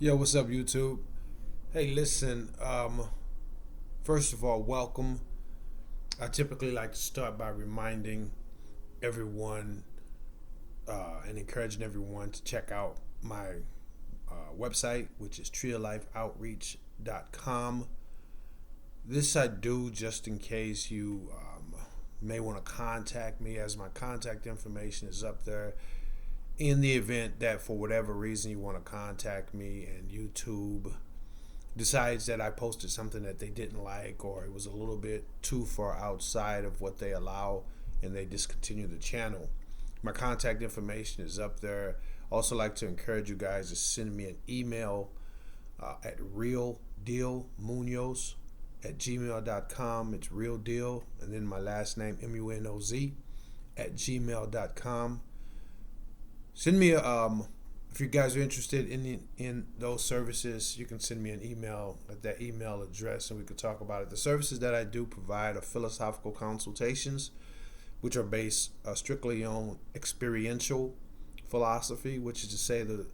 Yo, what's up, YouTube? Hey, listen. First of all, welcome. I typically like to start by reminding everyone and encouraging everyone to check out my website, which is treelifeoutreach.com. This I do just in case you may want to contact me, as my contact information is up there. In the event that for whatever reason you want to contact me and YouTube decides that I posted something that they didn't like, or it was a little bit too far outside of what they allow, and they discontinue the channel, my contact information is up there. Also like to encourage you guys to send me an email at realdealmunoz at gmail.com. It's real deal and then my last name MUNOZ at gmail.com. Send me if you guys are interested in those services, you can send me an email at that email address and we could talk about it. The services that I do provide are philosophical consultations, which are based strictly on experiential philosophy, which is to say that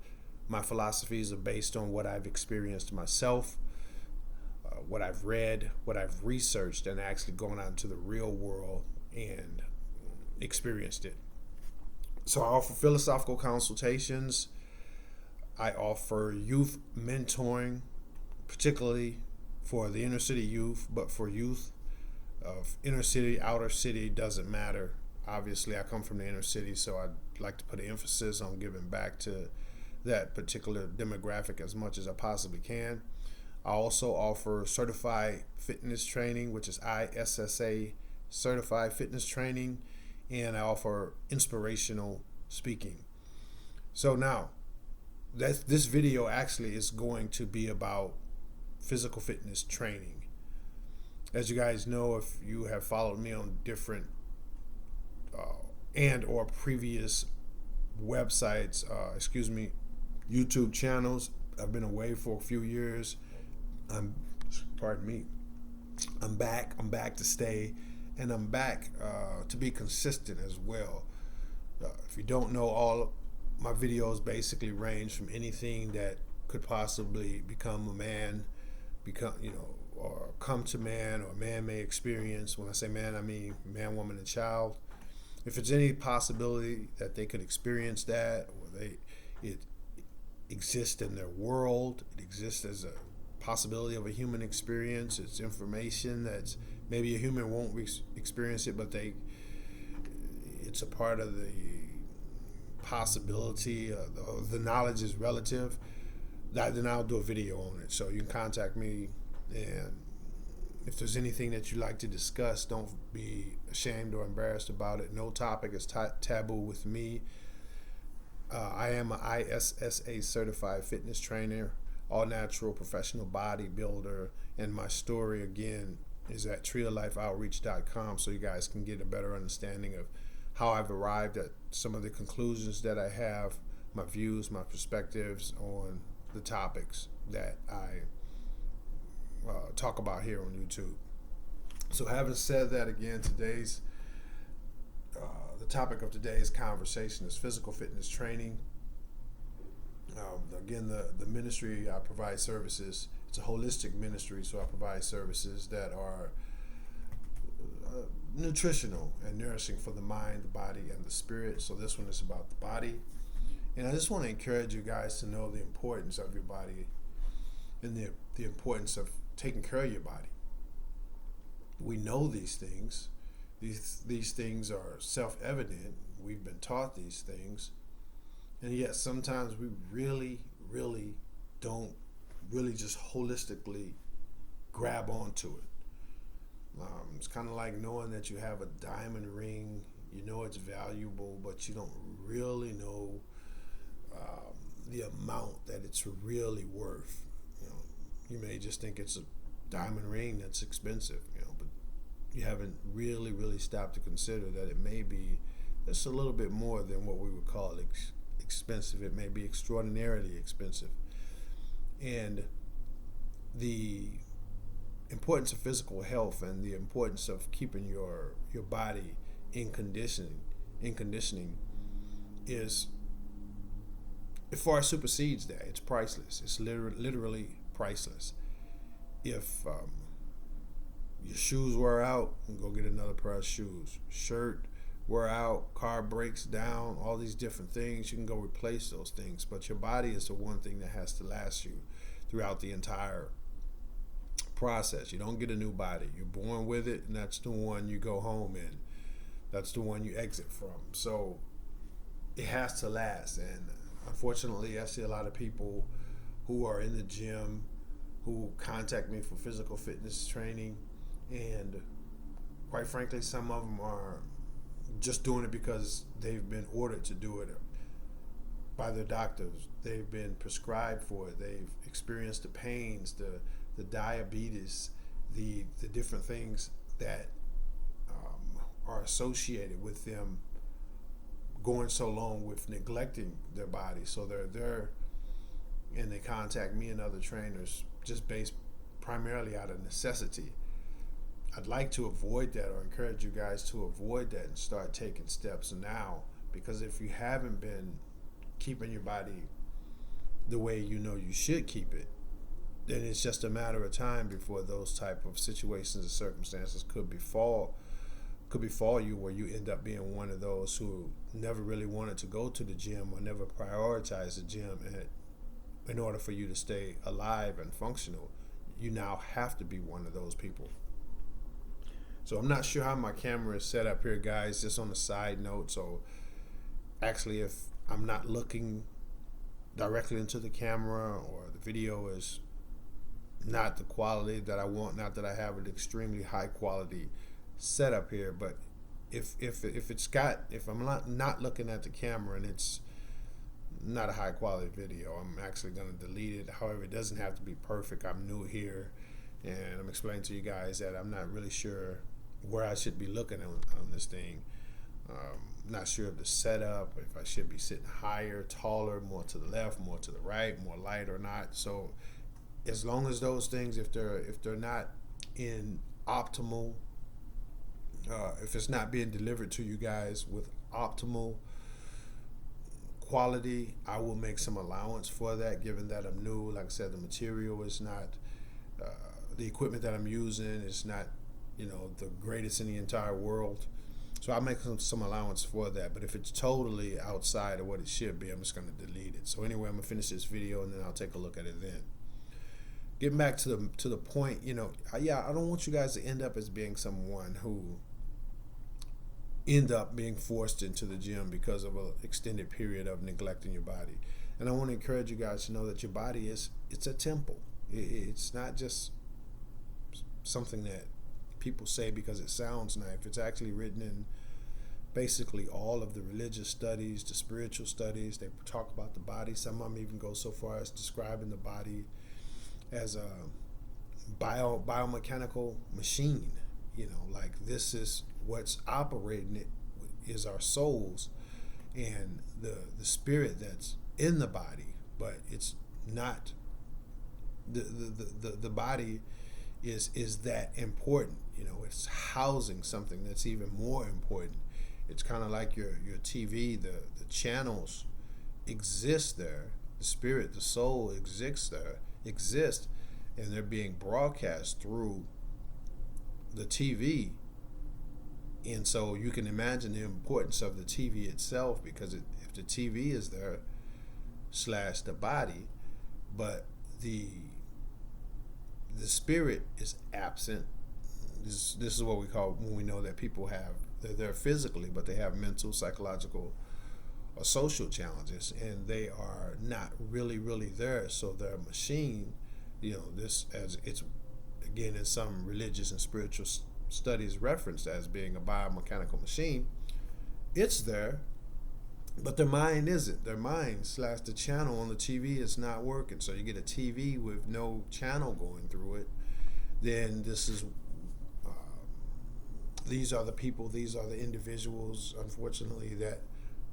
my philosophies are based on what I've experienced myself, what I've read, what I've researched, and actually gone out into the real world and experienced it. So I offer philosophical consultations. I offer youth mentoring, particularly for the inner city youth, but for youth of inner city, outer city, doesn't matter. Obviously, I come from the inner city, so I'd like to put an emphasis on giving back to that particular demographic as much as I possibly can. I also offer certified fitness training, which is ISSA certified fitness training, and I offer inspirational speaking. So now, this video actually is going to be about physical fitness training. As you guys know, if you have followed me on different and or previous websites, YouTube channels, I've been away for a few years. I'm, pardon me, I'm back. I'm back to stay, and I'm back to be consistent as well. If you don't know, all my videos basically range from anything that could possibly become a man, or come to man, or man may experience. When I say man, I mean man, woman, and child. If it's any possibility that they could experience that, or it exists in their world, it exists as a possibility of a human experience. It's information that's maybe a human won't experience it, but it's a part of the possibility. The knowledge is relative. Then I'll do a video on it. So you can contact me, and if there's anything that you'd like to discuss, don't be ashamed or embarrassed about it. No topic is taboo with me. I am an ISSA certified fitness trainer, all natural professional bodybuilder, and my story again is at treelifeoutreach.com, so you guys can get a better understanding of how I've arrived at some of the conclusions that I have, my views, my perspectives on the topics that I talk about here on YouTube. So having said that, again, the topic of today's conversation is physical fitness training. Again, the ministry I provide services. It's a holistic ministry, so I provide services that are nutritional and nourishing for the mind, the body, and the spirit. So this one is about the body, and I just want to encourage you guys to know the importance of your body and the importance of taking care of your body. We know these things. These things are self-evident. We've been taught these things, and yet sometimes we really don't really just holistically grab onto it. It's kind of like knowing that you have a diamond ring. You know it's valuable, but you don't really know the amount that it's really worth. You may just think it's a diamond ring that's expensive, but you haven't really stopped to consider that it may be just a little bit more than what we would call expensive. It may be extraordinarily expensive. And the importance of physical health and the importance of keeping your body in conditioning is it far supersedes that. It's priceless. It's literally priceless. If your shoes wear out, go get another pair of shoes. Shirt wear out, car breaks down, all these different things, you can go replace those things. But your body is the one thing that has to last you throughout the entire process. You don't get a new body. You're born with it, and that's the one you go home in. That's the one you exit from. So it has to last. And unfortunately, I see a lot of people who are in the gym who contact me for physical fitness training, and quite frankly, some of them are just doing it because they've been ordered to do it by their doctors. They've been prescribed for it. They've experienced the pains, the diabetes, the different things that are associated with them going so long with neglecting their body. So they're there, and they contact me and other trainers just based primarily out of necessity. I'd like to avoid that, or encourage you guys to avoid that and start taking steps now, because if you haven't been keeping your body the way you know you should keep it, then it's just a matter of time before those type of situations and circumstances could befall you, where you end up being one of those who never really wanted to go to the gym or never prioritized the gym, and in order for you to stay alive and functional, you now have to be one of those people. So I'm not sure how my camera is set up here, guys, just on a side note. So actually, if I'm not looking directly into the camera, or the video is not the quality that I want, not that I have an extremely high quality setup here, but if I'm not looking at the camera and it's not a high quality video, I'm actually going to delete it. However, it doesn't have to be perfect. I'm new here, and I'm explaining to you guys that I'm not really sure where I should be looking on this thing. Not sure of the setup, if I should be sitting higher, taller, more to the left, more to the right, more light or not. So as long as those things, if they're not in optimal, if it's not being delivered to you guys with optimal quality, I will make some allowance for that, given that I'm new. Like I said, the material is not, the equipment that I'm using is not, the greatest in the entire world. So I'll make some allowance for that. But if it's totally outside of what it should be, I'm just going to delete it. So anyway, I'm going to finish this video, and then I'll take a look at it then. Getting back to the point, I don't want you guys to end up as being someone who end up being forced into the gym because of an extended period of neglecting your body. And I want to encourage you guys to know that your body it's a temple. It's not just something that people say because it sounds nice. It's actually written in basically all of the religious studies, the spiritual studies. They talk about the body. Some of them even go so far as describing the body as a biomechanical machine. Like this is what's operating it is our souls and the spirit that's in the body, but it's not the body is that important. It's housing something that's even more important. It's kind of like your TV. The channels exist there. The spirit, the soul exist, and they're being broadcast through the TV. And so you can imagine the importance of the TV itself, because if the TV is there / the body, but the spirit is absent. This is what we call when we know that people they're there physically, but they have mental, psychological, or social challenges, and they are not really there. So their machine, this, as it's again in some religious and spiritual studies referenced as being a biomechanical machine, it's there, but their mind isn't. Their mind / the channel on the TV is not working. So you get a TV with no channel going through it, then these are the people, these are the individuals, unfortunately, that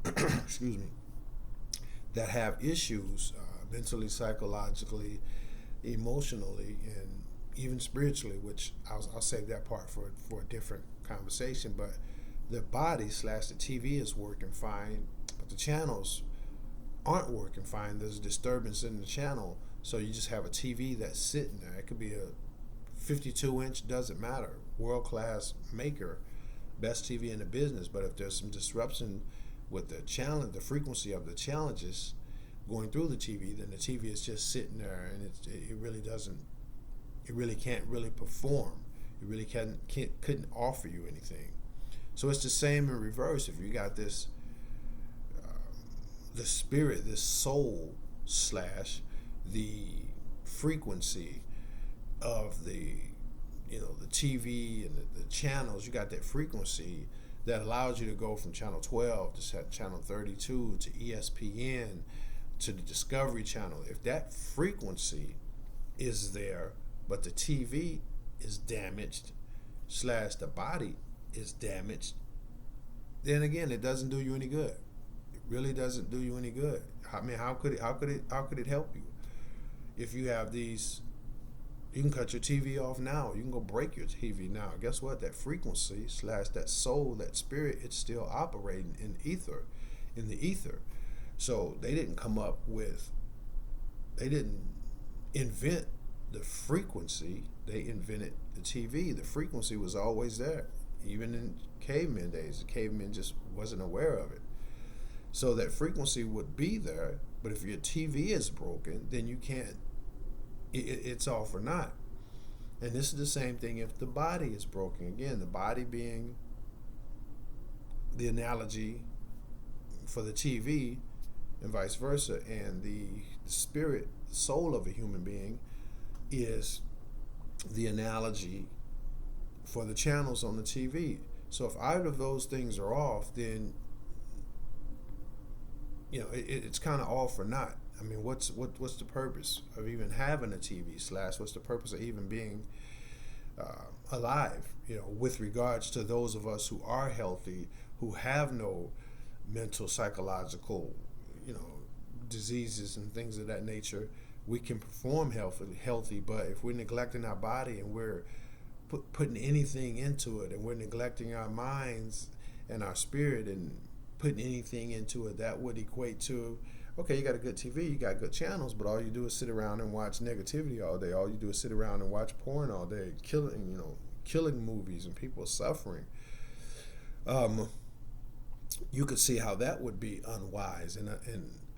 excuse me, that have issues mentally, psychologically, emotionally, and even spiritually, which I'll save that part for a different conversation. But the body / the TV is working fine, but the channels aren't working fine. There's a disturbance in the channel, so you just have a TV that's sitting there. It could be a 52-inch, doesn't matter, world-class maker, best TV in the business. But if there's some disruption with the challenge, the frequency of the challenges going through the TV, then the TV is just sitting there, and it really doesn't, it really can't really perform. It really couldn't offer you anything. So it's the same in reverse. If you got this, the spirit, this soul slash the frequency of the, the TV and the channels, you got that frequency that allows you to go from channel 12 to channel 32 to ESPN to the Discovery Channel. If that frequency is there, but the TV is damaged slash the body is damaged, then again, it doesn't do you any good. It really doesn't do you any good. I mean, how could it help you? If you have these, you can cut your TV off now. You can go break your TV now. Guess what? That frequency slash that soul, that spirit, it's still operating in the ether. So they didn't invent the frequency. They invented the TV. The frequency was always there. Even in caveman days, the caveman just wasn't aware of it. So that frequency would be there, but if your TV is broken, then you can't, it's all for naught. And this is the same thing if the body is broken. Again, the body being the analogy for the TV and vice versa, and the spirit, soul of a human being is the analogy for the channels on the TV. So if either of those things are off, then it's kind of all for naught. I mean, what's the purpose of even having a TV slash what's the purpose of even being alive? With regards to those of us who are healthy, who have no mental, psychological, diseases and things of that nature, we can perform healthy. But if we're neglecting our body and we're putting anything into it, and we're neglecting our minds and our spirit and putting anything into it, that would equate to, okay, you got a good TV, you got good channels, but all you do is sit around and watch negativity all day. All you do is sit around and watch porn all day, killing movies and people suffering. You could see how that would be unwise and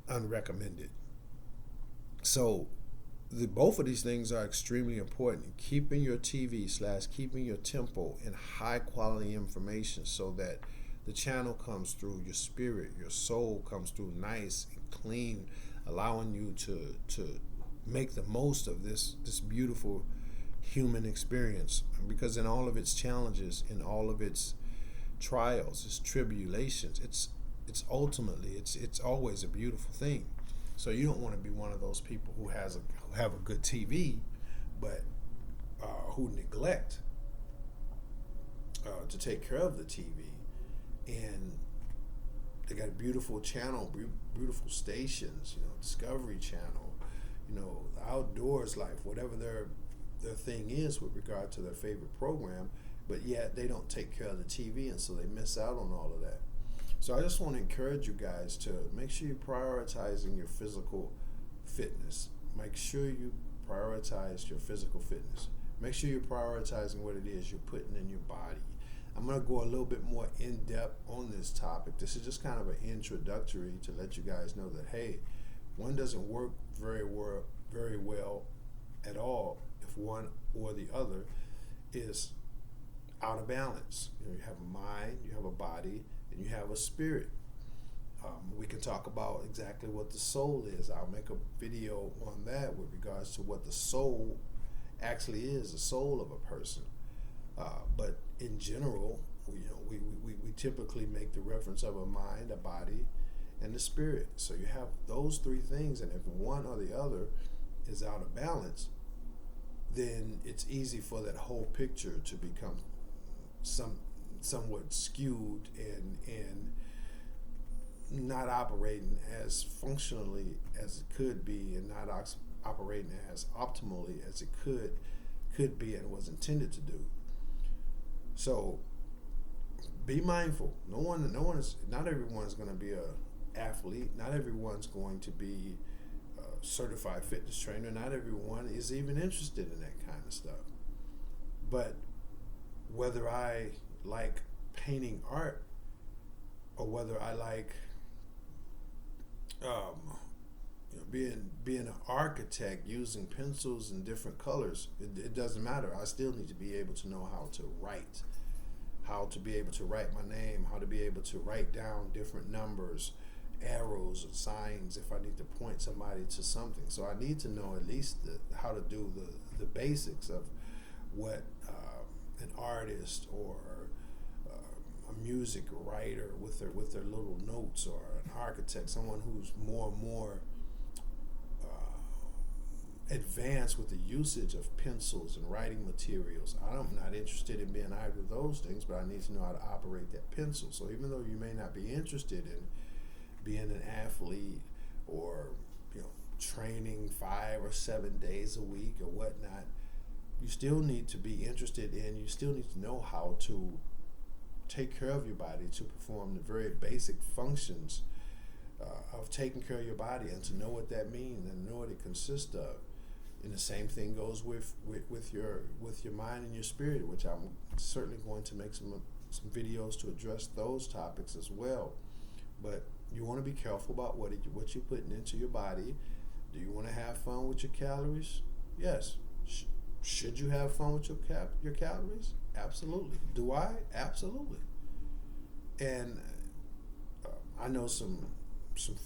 unrecommended. So both of these things are extremely important. Keeping your TV slash keeping your tempo in high quality information so that the channel comes through, your spirit, your soul comes through nice and clean, allowing you to make the most of this beautiful human experience. Because in all of its challenges, in all of its trials, its tribulations, it's ultimately it's always a beautiful thing. So you don't want to be one of those people who have a good TV, but who neglect to take care of the TV. And they got a beautiful channel, beautiful stations, Discovery Channel, the outdoors life, whatever their thing is with regard to their favorite program, but yet they don't take care of the TV, and so they miss out on all of that. So I just want to encourage you guys to make sure you're prioritizing your physical fitness. Make sure you prioritize your physical fitness. Make sure you're prioritizing what it is you're putting in your body. I'm going to go a little bit more in depth on this topic. This is just kind of an introductory to let you guys know that, hey, one doesn't work very well at all if one or the other is out of balance. You have a mind, you have a body, and you have a spirit. We can talk about exactly what the soul is. I'll make a video on that with regards to what the soul actually is, the soul of a person. But in general, we typically make the reference of a mind, a body, and the spirit. So you have those three things, and if one or the other is out of balance, then it's easy for that whole picture to become somewhat skewed and not operating as functionally as it could be, and not operating as optimally as it could be and was intended to do. So be mindful. Not everyone is going to be athlete. Not everyone's going to be a certified fitness trainer. Not everyone is even interested in that kind of stuff. But whether I like painting art or whether I like being an architect using pencils and different colors, it doesn't matter. I still need to be able to know how to write, how to be able to write my name, how to be able to write down different numbers, arrows, or signs if I need to point somebody to something. So I need to know at least how to do the basics of what an artist or a music writer with their little notes, or an architect, someone who's more and more advanced with the usage of pencils and writing materials. I'm not interested in being either of those things, but I need to know how to operate that pencil. So even though you may not be interested in being an athlete or training 5 or 7 days a week or whatnot, you still need to be interested in, you still need to know how to take care of your body, to perform the very basic functions of taking care of your body, and to know what that means and know what it consists of. And the same thing goes with your mind and your spirit, which I'm certainly going to make some videos to address those topics as well. But you want to be careful about what you're putting into your body. Do you want to have fun with your calories? Yes. Should you have fun with your calories? Absolutely. Do I? Absolutely. And I know some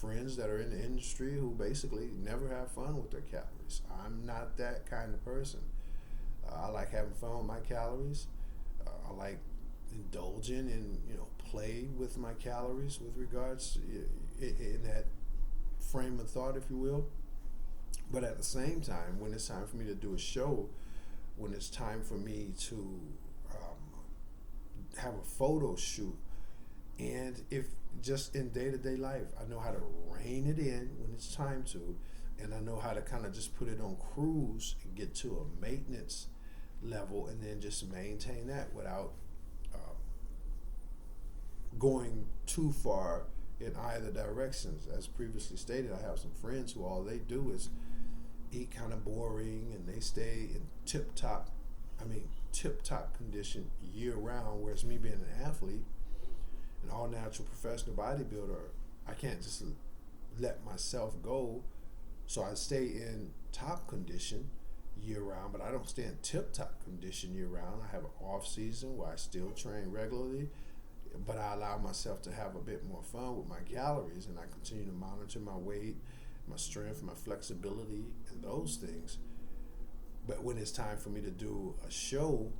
friends that are in the industry who basically never have fun with their calories. I'm not that kind of person. I like having fun with my calories. I like indulging in play with my calories with regards to, in that frame of thought, if you will. But at the same time, when it's time for me to do a show, when it's time for me to have a photo shoot, and if just in day-to-day life, I know how to rein it in when it's time to, and I know how to kind of just put it on cruise and get to a maintenance level, and then just maintain that without going too far in either directions. As previously stated, I have some friends who all they do is eat kind of boring, and they stay in tip-top condition year-round, whereas me being an athlete, an all-natural professional bodybuilder, I can't just let myself go. So I stay in top condition year-round, but I don't stay in tip-top condition year-round. I have an off-season where I still train regularly, but I allow myself to have a bit more fun with my calories, and I continue to monitor my weight, my strength, my flexibility, and those things. But when it's time for me to do a show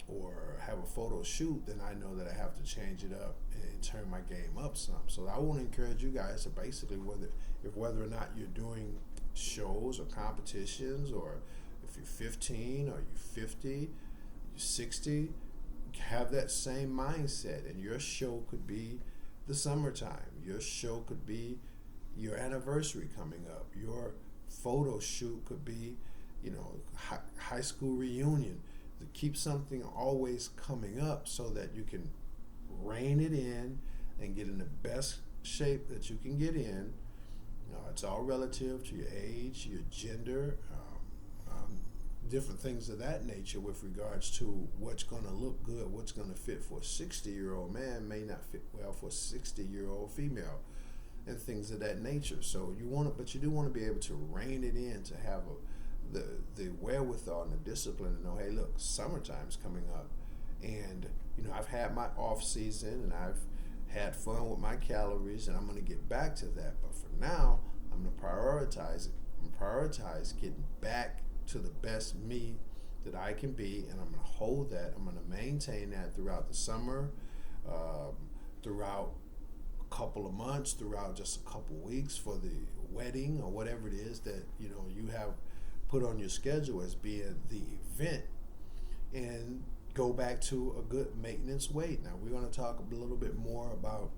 or have a photo shoot, then I know that I have to change it up and turn my game up some. So I want to encourage you guys to basically, whether or not you're doing shows or competitions, or if you're 15 or you're 50, you're 60, have that same mindset. And your show could be the summertime. Your show could be your anniversary coming up. Your photo shoot could be, high school reunion. To keep something always coming up so that you can rein it in and get in the best shape that you can get in. It's all relative to your age, your gender, different things of that nature with regards to what's going to look good, what's going to fit for a 60-year-old man may not fit well for a 60-year-old female, and things of that nature. So you do want to be able to rein it in, to have the wherewithal and the discipline to know, hey, look, summertime's coming up, and I've had my off season and I've had fun with my calories, and I'm going to get back to that. But for now, I'm going to prioritize it. I'm going to prioritize getting back to the best me that I can be, and I'm going to hold that. I'm going to maintain that throughout the summer, throughout a couple of months, throughout just a couple of weeks for the wedding or whatever it is that you have put on your schedule as being the event, and go back to a good maintenance weight. Now we're going to talk a little bit more about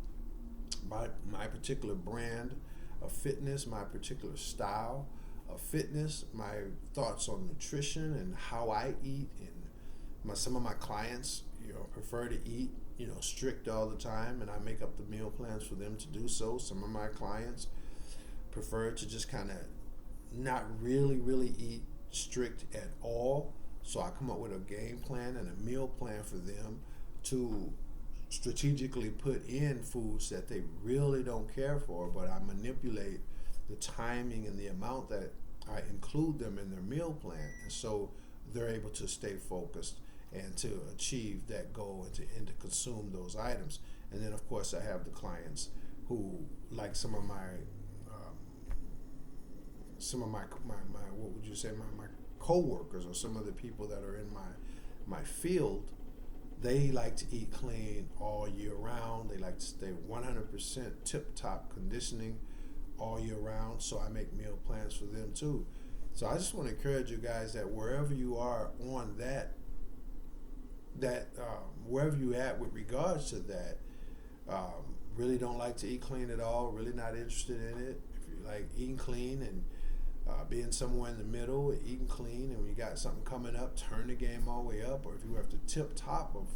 my particular brand of fitness, my particular style of fitness, my thoughts on nutrition and how I eat, and some of my clients prefer to eat strict all the time, and I make up the meal plans for them to do so. Some of my clients prefer to just kind of not really eat strict at all. So I come up with a game plan and a meal plan for them to strategically put in foods that they really don't care for, but I manipulate the timing and the amount that I include them in their meal plan, and so they're able to stay focused and to achieve that goal and to consume those items. And then of course I have the clients who, like some of my what would you say, my co-workers, or some of the people that are in my field. They like to eat clean all year round. They like to stay 100% tip-top conditioning all year round. So I make meal plans for them too. So I just want to encourage you guys that wherever you are on that wherever you at with regards to that, really don't like to eat clean at all, really not interested in it. If you like eating clean and being somewhere in the middle, eating clean, and when you got something coming up, turn the game all the way up. Or if you have the tip top of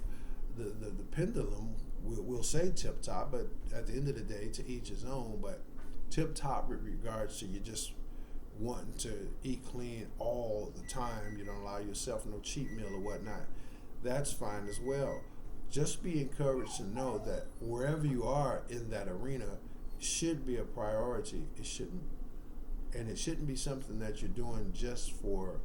the pendulum, we'll say tip top, but at the end of the day, to each his own. But tip top with regards to you just wanting to eat clean all the time, you don't allow yourself no cheat meal or whatnot, that's fine as well. Just be encouraged to know that wherever you are in that arena, it should be a priority. It shouldn't be something that you're doing just for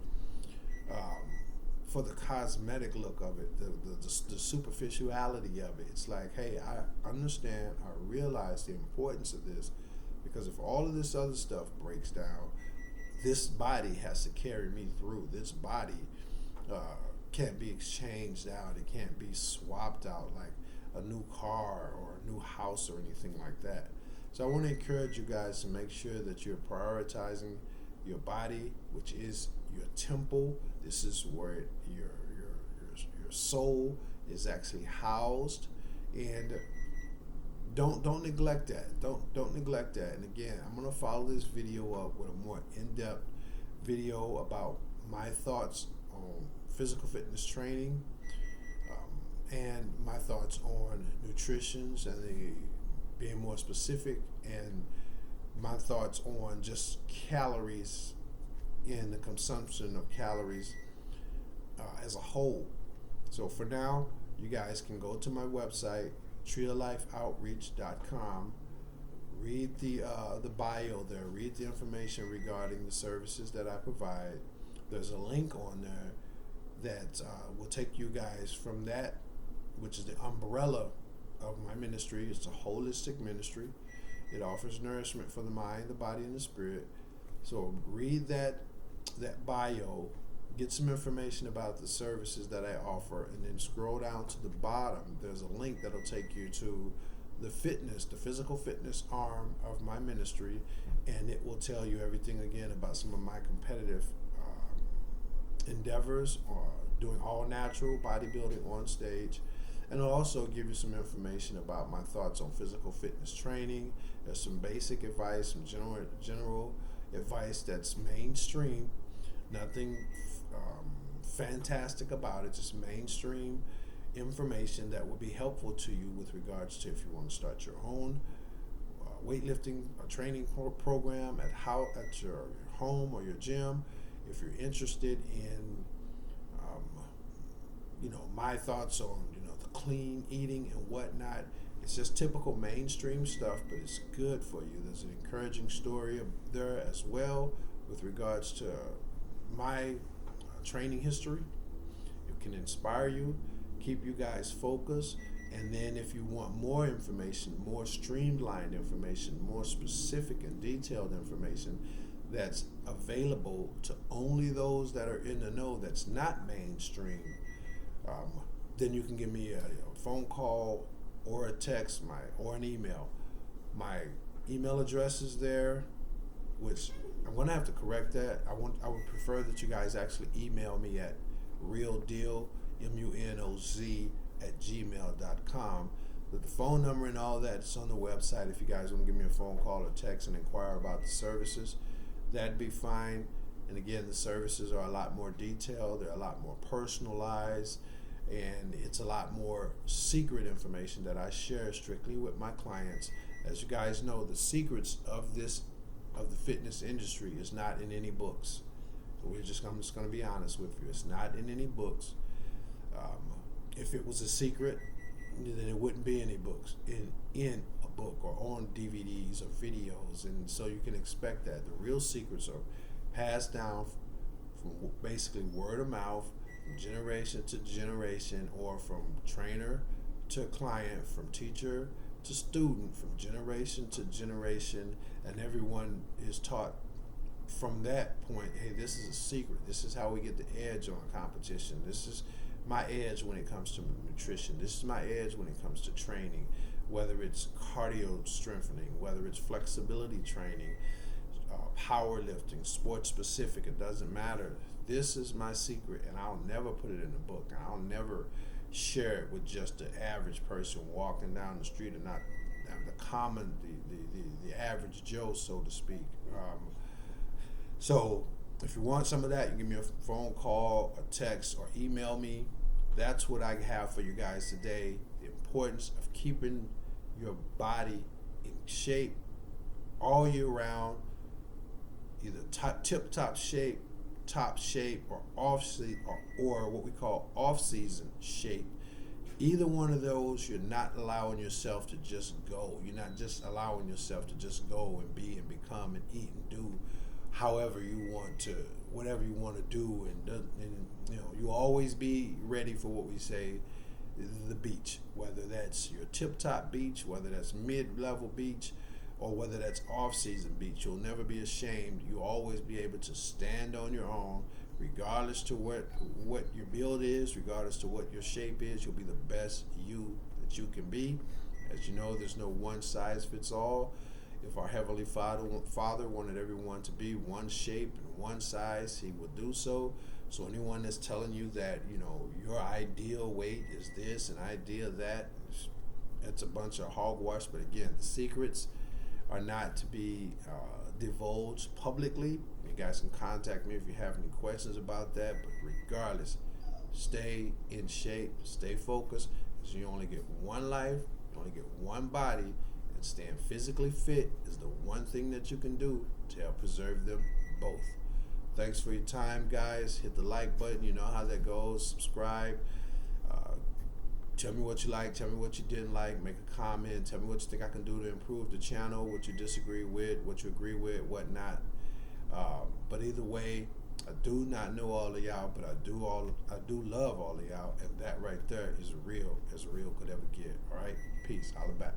the cosmetic look of it, the superficiality of it. It's like, hey, I understand, I realize the importance of this, because if all of this other stuff breaks down, this body has to carry me through. This body can't be exchanged out. It can't be swapped out like a new car or a new house or anything like that. So I want to encourage you guys to make sure that you're prioritizing your body, which is your temple. This is where your soul is actually housed, and don't neglect that. Don't neglect that. And again, I'm going to follow this video up with a more in-depth video about my thoughts on physical fitness training, and my thoughts on nutrition and being more specific, and my thoughts on just calories and the consumption of calories as a whole. So for now, you guys can go to my website, treeoflifeoutreach.com, read the bio there, read the information regarding the services that I provide. There's a link on there that will take you guys from that, which is the umbrella of my ministry. It's a holistic ministry. It offers nourishment for the mind, the body, and the spirit. So read that bio, get some information about the services that I offer, and then scroll down to the bottom. There's a link that'll take you to the physical fitness arm of my ministry, and it will tell you everything again about some of my competitive endeavors, or doing all natural bodybuilding on stage. And it'll also give you some information about my thoughts on physical fitness training. There's some basic advice, some general advice that's mainstream, nothing fantastic about it, just mainstream information that will be helpful to you with regards to if you want to start your own weightlifting training program at your home or your gym. If you're interested in my thoughts on the clean eating and whatnot, it's just typical mainstream stuff, but it's good for you. There's an encouraging story there as well with regards to my training history. It can inspire you, keep you guys focused, and then if you want more information, more streamlined information, more specific and detailed information that's available to only those that are in the know, that's not mainstream, then you can give me a phone call or a text, or an email. My email address is there, which I'm going to have to correct that. I would prefer that you guys actually email me at realdeal, MUNOZ, @gmail.com. But the phone number and all that is on the website. If you guys want to give me a phone call or text and inquire about the services, that'd be fine. And again, the services are a lot more detailed. They're a lot more personalized. and it's a lot more secret information that I share strictly with my clients. As you guys know, the secrets of the fitness industry is not in any books. I'm just going to be honest with you. It's not in any books. If it was a secret, then it wouldn't be any books in a book or on DVDs or videos, and so you can expect that the real secrets are passed down from basically word of mouth, from generation to generation, or from trainer to client, from teacher to student, from generation to generation, and everyone is taught from that point, hey, this is a secret. This is how we get the edge on competition. This is my edge when it comes to nutrition. This is my edge when it comes to training, whether it's cardio strengthening, whether it's flexibility training, powerlifting, sports specific, it doesn't matter. This is my secret, and I'll never put it in a book, and I'll never share it with just the average person walking down the street, and not the common, the average Joe, so to speak. So if you want some of that, you give me a phone call, a text, or email me. That's what I have for you guys today. The importance of keeping your body in shape all year round, either tip-top shape, top shape, or or what we call off-season shape. Either one of those, you're not allowing yourself to just go. You're not just allowing yourself to just go and be and become and eat and do however you want to, whatever you want to do, and you always be ready for what we say, the beach, whether that's your tip-top beach, whether that's mid-level beach, or whether that's off-season beach. You'll never be ashamed. You'll always be able to stand on your own, regardless to what your build is, regardless to what your shape is. You'll be the best you that you can be. As you know, there's no one size fits all. If our Heavenly Father wanted everyone to be one shape and one size, He would do so. So anyone that's telling you that, your ideal weight is this and ideal that, it's a bunch of hogwash. But again, the secrets are not to be divulged publicly. You guys can contact me if you have any questions about that. But regardless, stay in shape, stay focused, because you only get one life, you only get one body. Staying physically fit is the one thing that you can do to help preserve them both. Thanks for your time, guys. Hit the like button. You know how that goes. Subscribe. Tell me what you like. Tell me what you didn't like. Make a comment. Tell me what you think I can do to improve the channel, what you disagree with, what you agree with, what not. But either way, I do not know all of y'all, but I do love all of y'all, and that right there is real as real could ever get. All right? Peace. Holla back.